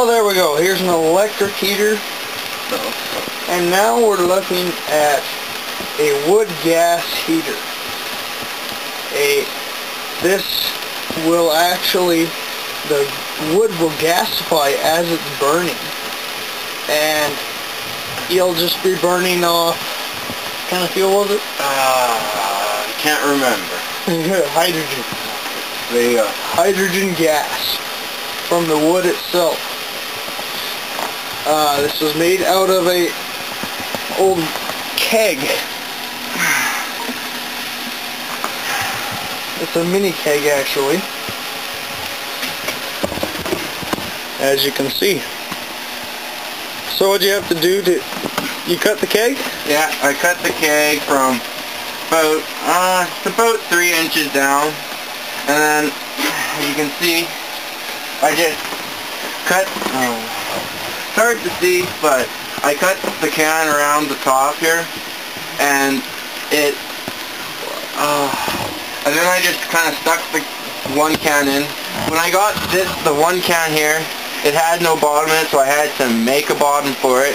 Oh, there we go. Here's an electric heater. And now we're looking at a wood gas heater. This will actually, the wood will gasify as it's burning. And you'll just be burning off, what kind of fuel was it? I can't remember. Hydrogen. There you go. Hydrogen gas from the wood itself. This was made out of a old keg. It's a mini keg actually, as you can see. So what do you have to do to, you cut the keg? Yeah, I cut the keg from about 3 inches down, and then as you can see, I just cut, it's hard to see, but I cut the can around the top here, and and then I just kind of stuck the one can in. When I got the one can here, it had no bottom in it, so I had to make a bottom for it,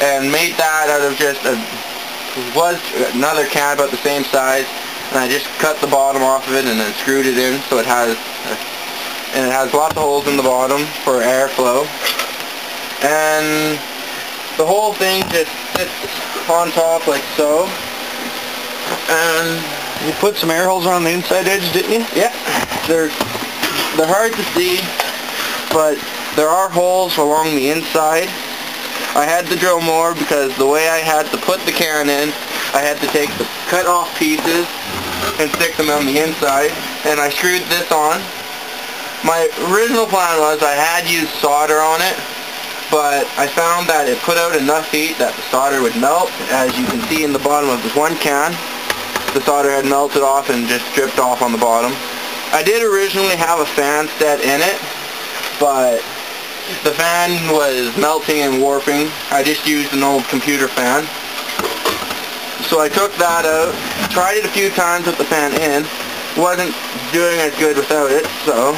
and made that out of just another can about the same size, and I just cut the bottom off of it and then screwed it in, so it has lots of holes in the bottom for airflow, and the whole thing just sits on top like so. And you put some air holes around the inside edge, didn't you? Yeah, they're hard to see, but there are holes along the inside. I had to drill more because the way I had to put the can in, I had to take the cut off pieces and stick them on the inside, and I screwed this on. My original plan was I had used solder on it, but I found that it put out enough heat that the solder would melt. As you can see in the bottom of this one can, the solder had melted off and just dripped off on the bottom. I did originally have a fan set in it, but the fan was melting and warping. I just used an old computer fan. So I took that out, tried it a few times with the fan in, wasn't doing as good without it, so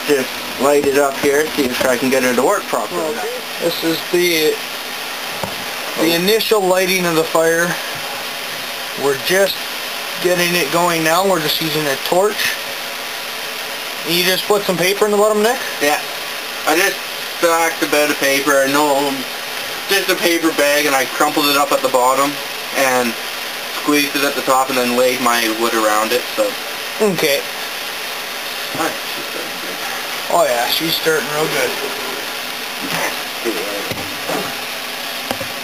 just light it up here, see if I can get it to work properly. Okay. This is the initial lighting of the fire. We're just getting it going now. We're just using a torch. And you just put some paper in the bottom, Nick? Yeah. I just stacked a bit of paper, just a paper bag, and I crumpled it up at the bottom and squeezed it at the top and then laid my wood around it. So. Okay. Alright, she's starting good. Oh yeah, she's starting real good.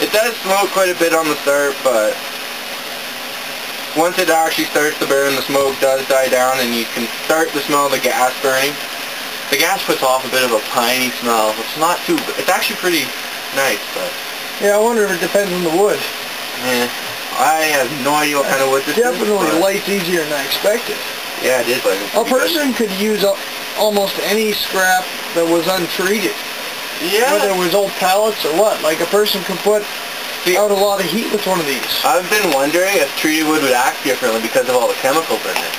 It does smoke quite a bit on the start, but once it actually starts to burn, the smoke does die down and you can start to smell the gas burning. The gas puts off a bit of a piney smell. It's actually pretty nice, but... Yeah, I wonder if it depends on the wood. Yeah, I have no idea what kind of wood this is. Definitely lights easier than I expected. Yeah, it is like a person could use almost any scrap that was untreated. Yeah. Whether it was old pallets or what. Like a person could put out a lot of heat with one of these. I've been wondering if treated wood would act differently because of all the chemicals in it.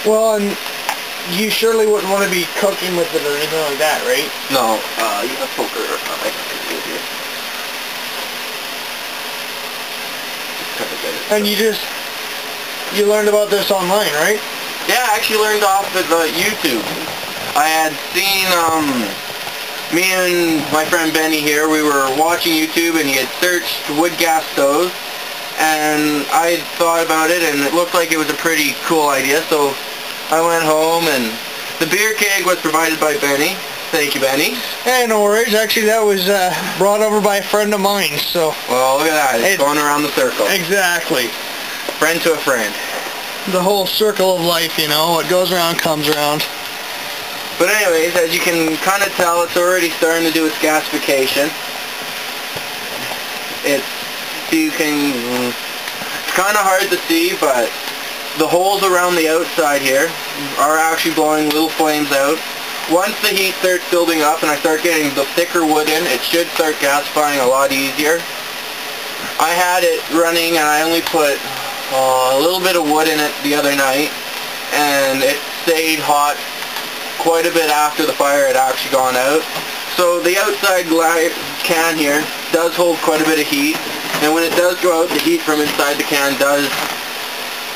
Well, and you surely wouldn't want to be cooking with it or anything like that, right? No, you have poker. I can do it here. And you learned about this online, right? Yeah, I actually learned off of YouTube. I had seen, me and my friend Benny here, we were watching YouTube and he had searched wood gas stoves, and I had thought about it and it looked like it was a pretty cool idea, so I went home and the beer keg was provided by Benny. Thank you, Benny. Hey, no worries. Actually, that was brought over by a friend of mine, so... Well, look at that. It's going around the circle. Exactly. Friend to a friend. The whole circle of life, you know. What goes around comes around. But anyways, as you can kind of tell, it's already starting to do its gasification. It's kind of hard to see, but the holes around the outside here are actually blowing little flames out. Once the heat starts building up and I start getting the thicker wood in, it should start gasifying a lot easier. I had it running and I only put a little bit of wood in it the other night, and it stayed hot quite a bit after the fire had actually gone out. So the outside can here does hold quite a bit of heat, and when it does go out, the heat from inside the can does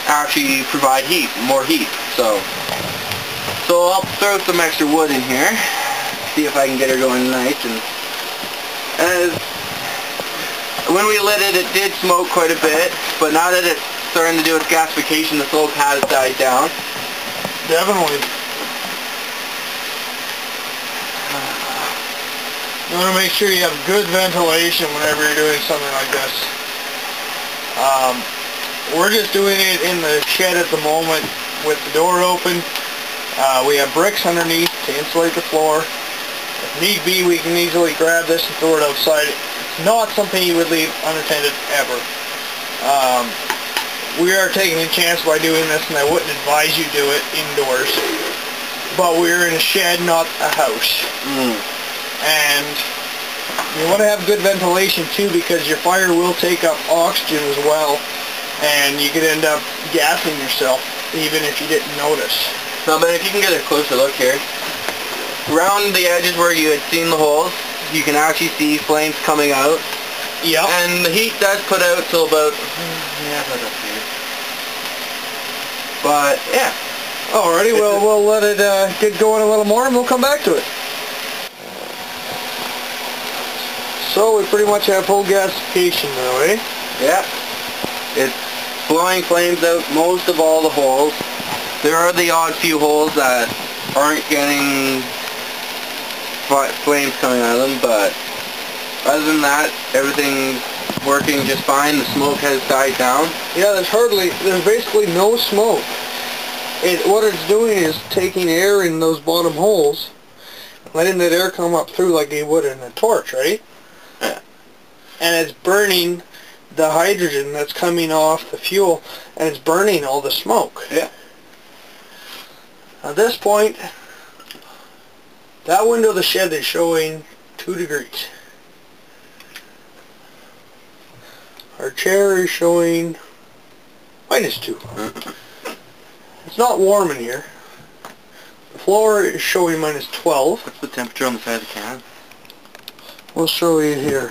actually provide heat, more heat. So I'll throw some extra wood in here, see if I can get her going nice. And when we lit it, it did smoke quite a bit, but now that it's starting to do its gasification, the smoke has died down. Definitely. You want to make sure you have good ventilation whenever you're doing something like this. We're just doing it in the shed at the moment with the door open. We have bricks underneath to insulate the floor. If need be, we can easily grab this and throw it outside. It's not something you would leave unattended ever. We are taking a chance by doing this, and I wouldn't advise you do it indoors. But we're in a shed, not a house. And you want to have good ventilation too, because your fire will take up oxygen as well, and you could end up gassing yourself even if you didn't notice. Now, Ben, if you can get a closer look here, around the edges where you had seen the holes, you can actually see flames coming out. Yep. And the heat does put out till about, about up here. But yeah. Alrighty, well, we'll let it get going a little more, and we'll come back to it. So we pretty much have full gasification now, eh? Yeah. It's blowing flames out most of all the holes. There are the odd few holes that aren't getting flames coming out of them, but other than that, everything's working just fine. The smoke has died down. Yeah, there's basically no smoke. What it's doing is taking air in those bottom holes, letting that air come up through like you would in a torch, right? Yeah. And it's burning the hydrogen that's coming off the fuel, and it's burning all the smoke. Yeah. At this point, that window of the shed is showing 2 degrees. Our chair is showing -2. It's not warm in here. The floor is showing -12. What's the temperature on the side of the can? We'll show you here.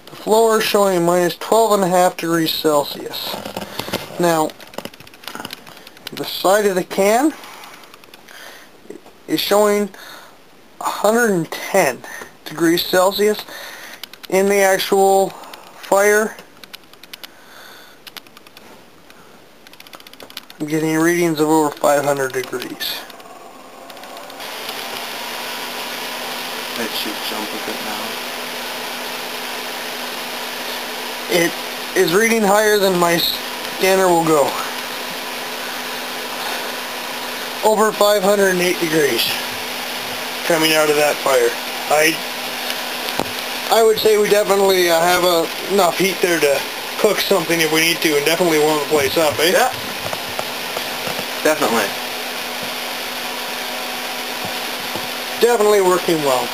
The floor is showing -12.5 degrees Celsius. Now, the side of the can is showing 110 degrees Celsius. In the actual fire, I'm getting readings of over 500 degrees. That should jump a bit now. It is reading higher than my scanner will go. Over 508 degrees coming out of that fire. I would say we definitely have enough heat there to cook something if we need to, and definitely warm the place up, eh? Yeah. Definitely. Definitely working well.